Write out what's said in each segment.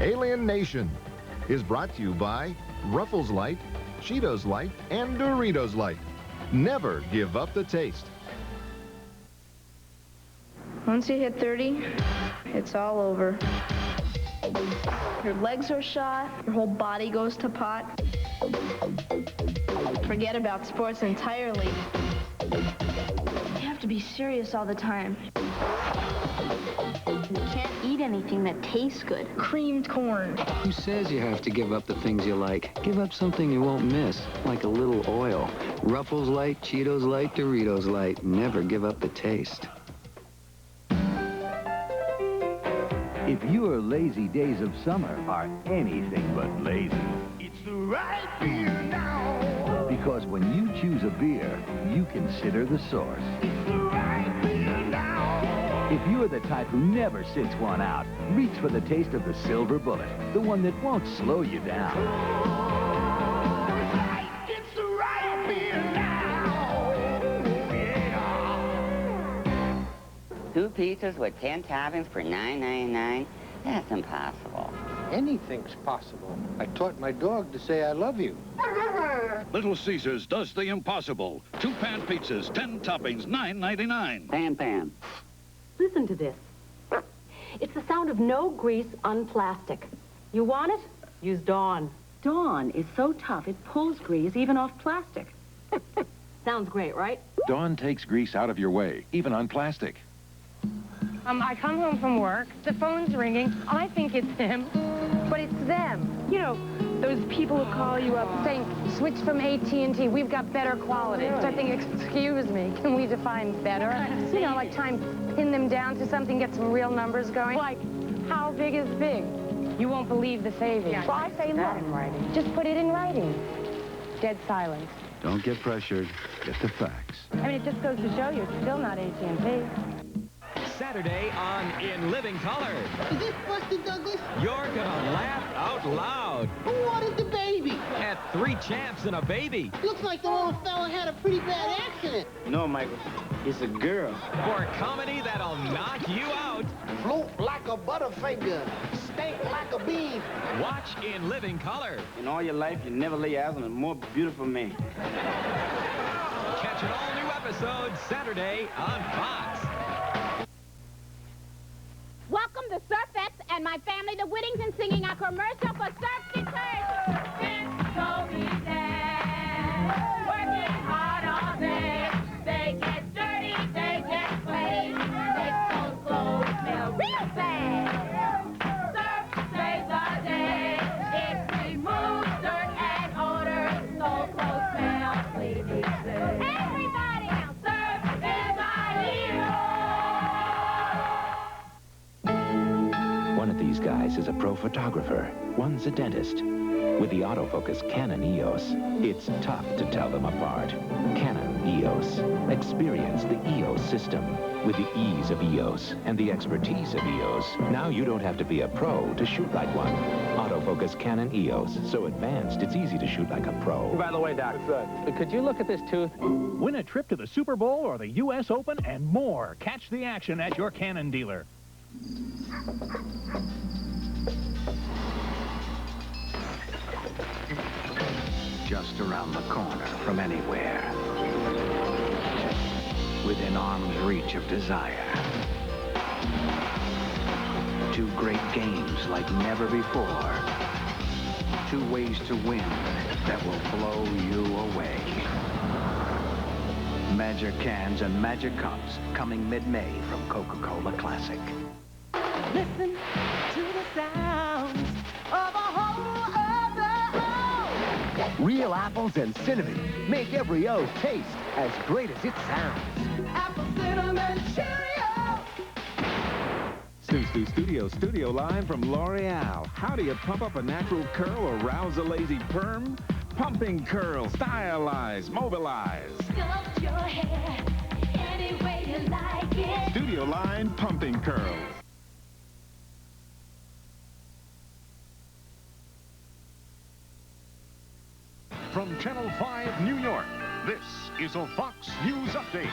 Alien Nation is brought to you by Ruffles Light, Cheetos Light, and Doritos Light. Never give up the taste. Once you hit 30, it's all over. Your legs are shot, your whole body goes to pot. Forget about sports entirely. You have to be serious all the time. You can't eat anything that tastes good. Creamed corn. Who says you have to give up the things you like? Give up something you won't miss, like a little oil. Ruffles Light, Cheetos Light, Doritos Light. Never give up the taste. If your lazy days of summer are anything but lazy, it's the right beer now. Because when you choose a beer, you consider the source. It's the right beer now. If you're the type who never sits one out, reach for the taste of the Silver Bullet, the one that won't slow you down. It's the right beer now. Yeah. 2 pizzas with 10 toppings for $9.99? That's impossible. Anything's possible. I taught my dog to say I love you. Little Caesars does the impossible. 2 pan pizzas, 10 toppings, $9.99. Pan. Listen to this. It's the sound of no grease on plastic. You want it? Use Dawn. Dawn is so tough it pulls grease even off plastic. Sounds great, right? Dawn takes grease out of your way, even on plastic. I come home from work, the phone's ringing, I think it's him, but it's them. You know, those people who call you up saying, switch from AT&T, we've got better quality. So I think, excuse me, can we define better? You know, like try and pin them down to something, get some real numbers going. Like, how big is big? You won't believe the savings. Yeah, well, I say, look, just put it in writing. Dead silence. Don't get pressured. Get the facts. I mean, it just goes to show you, it's still not AT&T. Saturday on In Living Color. Is this Buster Douglas? You're gonna laugh out loud. Who wanted the baby? At 3 champs and a baby. Looks like the little fella had a pretty bad accident. No, Michael. It's a girl. For comedy that'll knock you out. Float like a butterfinger. Stink like a bean. Watch In Living Color. In all your life, you never lay eyes on a more beautiful man. Catch an all-new episode Saturday on Fox. Welcome to Surfettes and my family to Whittington singing a commercial for surf detergent. It's so easy, working hard all day. They get dirty, they get clean. They so slow, smell real bad. Surf saves the day. It removes dirt and odor. So close, smell, clean, everybody else, surf is our hero. One of these guys is a pro photographer. One's a dentist. With the autofocus Canon EOS, it's tough to tell them apart. Canon EOS. Experience the EOS system. With the ease of EOS and the expertise of EOS, now you don't have to be a pro to shoot like one. Autofocus Canon EOS. So advanced, it's easy to shoot like a pro. By the way, Doc, could you look at this tooth? Win a trip to the Super Bowl or the U.S. Open and more. Catch the action at your Canon dealer. Just around the corner from anywhere. Within arm's reach of desire. 2 great games like never before. 2 ways to win that will blow you away. Magic cans and magic cups coming mid-May from Coca Cola Classic. Listen to the sounds of a whole other O. Real apples and cinnamon make every O taste as great as it sounds. Apple cinnamon Cheerios. Studio line from L'Oreal. How do you pump up a natural curl or rouse a lazy perm? Pumping curl, stylize, mobilize. Sculpt your hair any way you like it. Studio line pumping curls. From Channel 5 New York, this is a Fox News Update.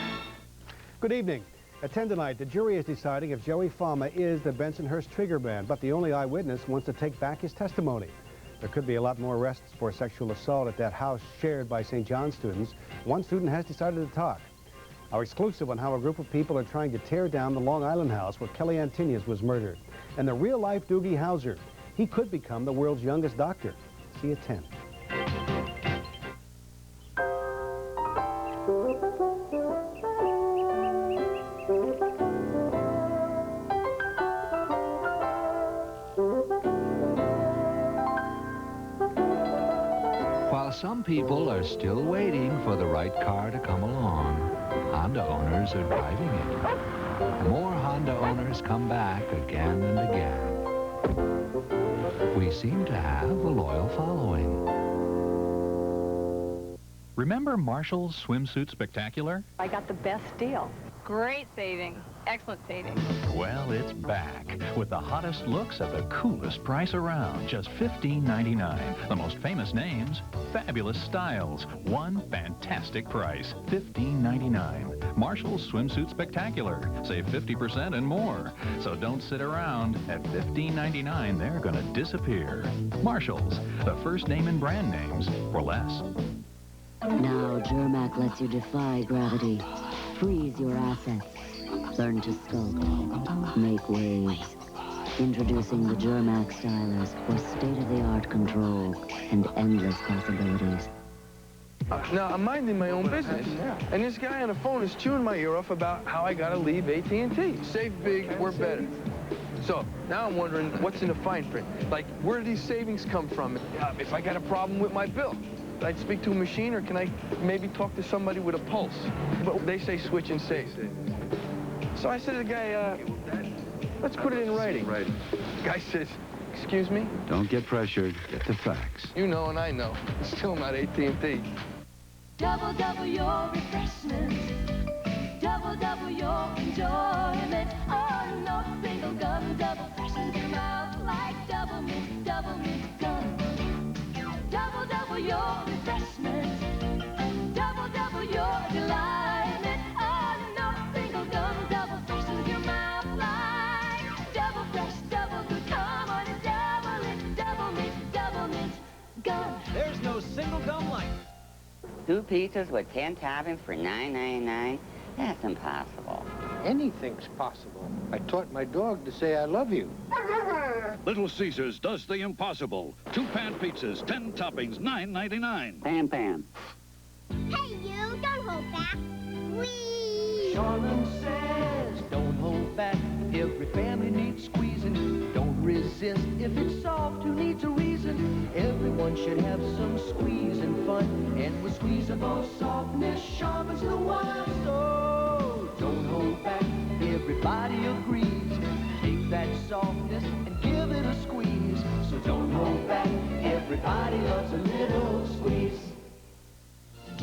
Good evening. At 10 tonight, the jury is deciding if Joey Fama is the Bensonhurst trigger man, but the only eyewitness wants to take back his testimony. There could be a lot more arrests for sexual assault at that house shared by St. John's students. One student has decided to talk. Our exclusive on how a group of people are trying to tear down the Long Island house where Kelly Antinius was murdered. And the real-life Doogie Howser. He could become the world's youngest doctor. See you at 10. While some people are still waiting for the right car to come along, Honda owners are driving it. More Honda owners come back again and again. We seem to have a loyal following. Remember Marshall's Swimsuit Spectacular? I got the best deal. Great savings. Excellent savings. Well, it's back with the hottest looks at the coolest price around. Just $15.99. The most famous names, fabulous styles. One fantastic price. $15.99. Marshall's Swimsuit Spectacular. Save 50% and more. So don't sit around. At $15.99, they're going to disappear. Marshalls, the first name in brand names for less. Now, Germac lets you defy gravity. Freeze your assets. Learn to sculpt. Make waves. Introducing the Germac stylers for state-of-the-art control and endless possibilities. Now, I'm minding my own business, and this guy on the phone is chewing my ear off about how I gotta leave AT&T. Save big, we're better. So, now I'm wondering what's in the fine print. Like, where do these savings come from? If I got a problem with my bill, I'd speak to a machine, or can I maybe talk to somebody with a pulse? But they say switch and save. So I said to the guy, let's put it in writing. The guy says, excuse me? Don't get pressured. Get the facts. You know and I know. Still not AT&T. Double, double your refreshment. Double, double your enjoyment. Oh, no single gum. Double freshens your mouth like double mint gum. Double, double your refreshment. Double, double your delightment. Oh, no single gum. Double freshens your mouth like double fresh, double good. Come on and double mint gum. There's no single gum like. 2 pizzas with 10 toppings for $9.99? That's impossible. Anything's possible. I taught my dog to say I love you. Little Caesars does the impossible. 2 pan pizzas, 10 toppings, $9.99. Pan. Hey, you, don't hold back. Whee! Charmin says, don't hold back. Every family needs squeezing. Don't resist. If it's soft, who needs a reason? Everyone should have some squeezing fun. And with squeezable softness, Charmin's the one. So don't hold back. Everybody agrees. Take that softness and give it a squeeze. So don't hold back. Everybody loves a little squeeze.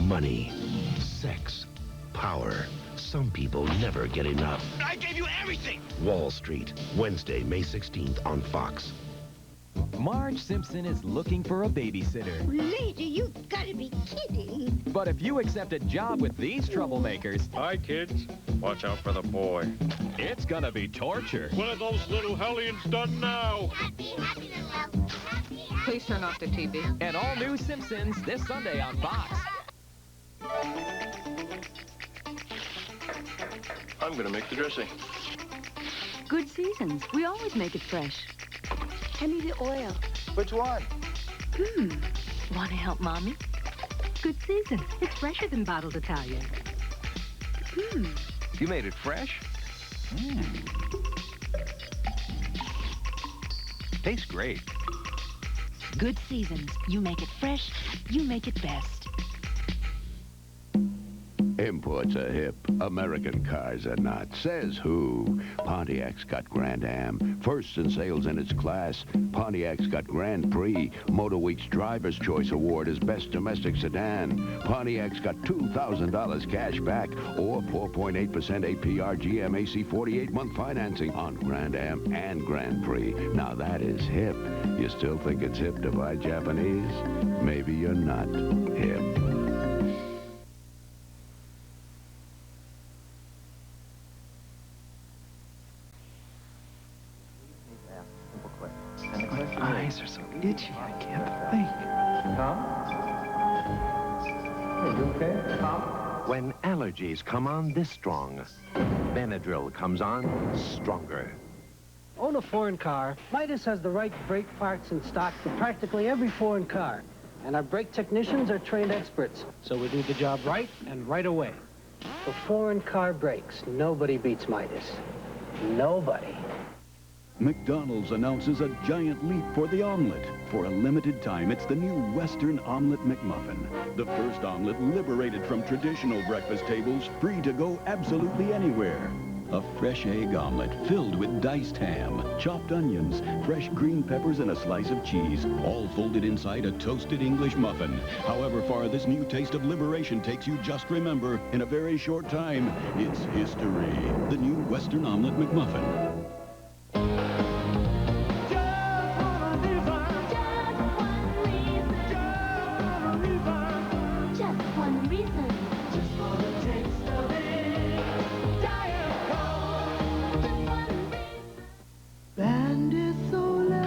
Money, sex, power. Some people never get enough. I gave you everything! Wall Street, Wednesday, May 16th on Fox. Marge Simpson is looking for a babysitter. Lady, you gotta be kidding. But if you accept a job with these troublemakers... Hi, kids. Watch out for the boy. It's gonna be torture. What have those little hellions done now? Please turn off the TV. And all new Simpsons this Sunday on Fox. I'm gonna make the dressing. Good Seasons. We always make it fresh. Hand me the oil. Which one? Want to help Mommy? Good Seasons. It's fresher than bottled Italian. You made it fresh? Tastes great. Good Seasons. You make it fresh. You make it best. Imports are hip. American cars are not. Says who? Pontiac's got Grand Am. First in sales in its class. Pontiac's got Grand Prix. Motor Week's Driver's Choice Award as Best Domestic Sedan. Pontiac's got $2,000 cash back or 4.8% APR GMAC 48-month financing on Grand Am and Grand Prix. Now that is hip. You still think it's hip to buy Japanese? Maybe you're not hip. eyes are so itchy, I can't think. When allergies come on this strong, Benadryl comes on stronger. Own a foreign car, Midas has the right brake parts in stock for practically every foreign car. And our brake technicians are trained experts, so we do the job right and right away. For foreign car brakes, nobody beats Midas. Nobody. McDonald's announces a giant leap for the omelet. For a limited time, it's the new Western Omelet McMuffin. The first omelet liberated from traditional breakfast tables, free to go absolutely anywhere. A fresh egg omelet filled with diced ham, chopped onions, fresh green peppers, and a slice of cheese, all folded inside a toasted English muffin. However far this new taste of liberation takes you, just remember, in a very short time, it's history. The new Western Omelet McMuffin.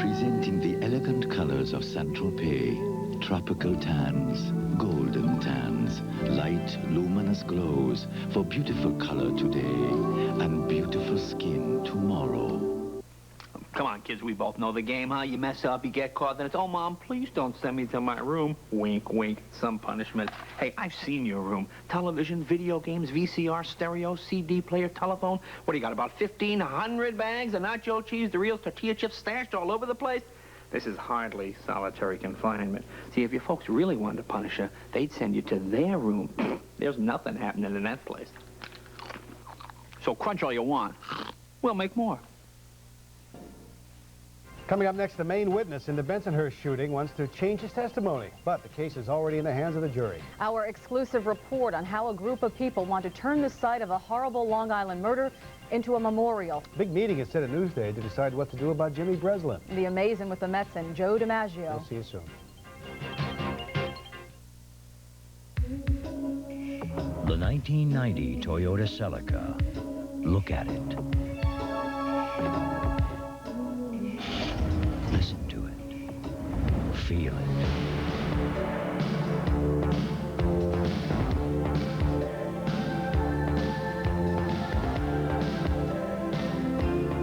Presenting the elegant colors of Saint-Tropez, tropical tans, golden tans, light, luminous glows for beautiful color today and beautiful skin tomorrow. Come on, kids, we both know the game, huh? You mess up, you get caught, then it's, oh, Mom, please don't send me to my room. Wink, wink, some punishment. Hey, I've seen your room. Television, video games, VCR, stereo, CD player, telephone. What do you got, about 1,500 bags of nacho cheese, Doritos tortilla chips stashed all over the place? This is hardly solitary confinement. See, if your folks really wanted to punish you, they'd send you to their room. There's nothing happening in that place. So crunch all you want. We'll make more. Coming up next, the main witness in the Bensonhurst shooting wants to change his testimony, but the case is already in the hands of the jury. Our exclusive report on how a group of people want to turn the site of a horrible Long Island murder into a memorial. Big meeting is set at Newsday to decide what to do about Jimmy Breslin. The Amazing with the Mets and Joe DiMaggio. We'll see you soon. The 1990 Toyota Celica. Look at it. Listen to it. Feel it.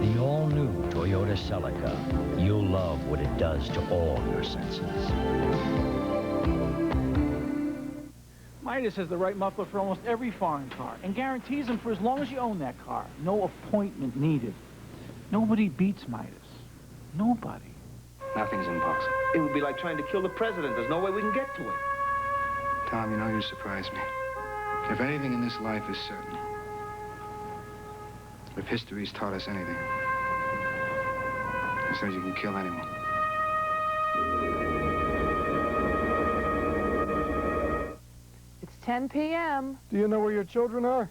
The all-new Toyota Celica. You'll love what it does to all your senses. Midas has the right muffler for almost every foreign car and guarantees them for as long as you own that car. No appointment needed. Nobody beats Midas. Nobody. Nothing's impossible. It would be like trying to kill the president. There's no way we can get to him. Tom, you know, you surprise me. If anything in this life is certain, if history's taught us anything, it says you can kill anyone. It's 10 p.m. Do you know where your children are?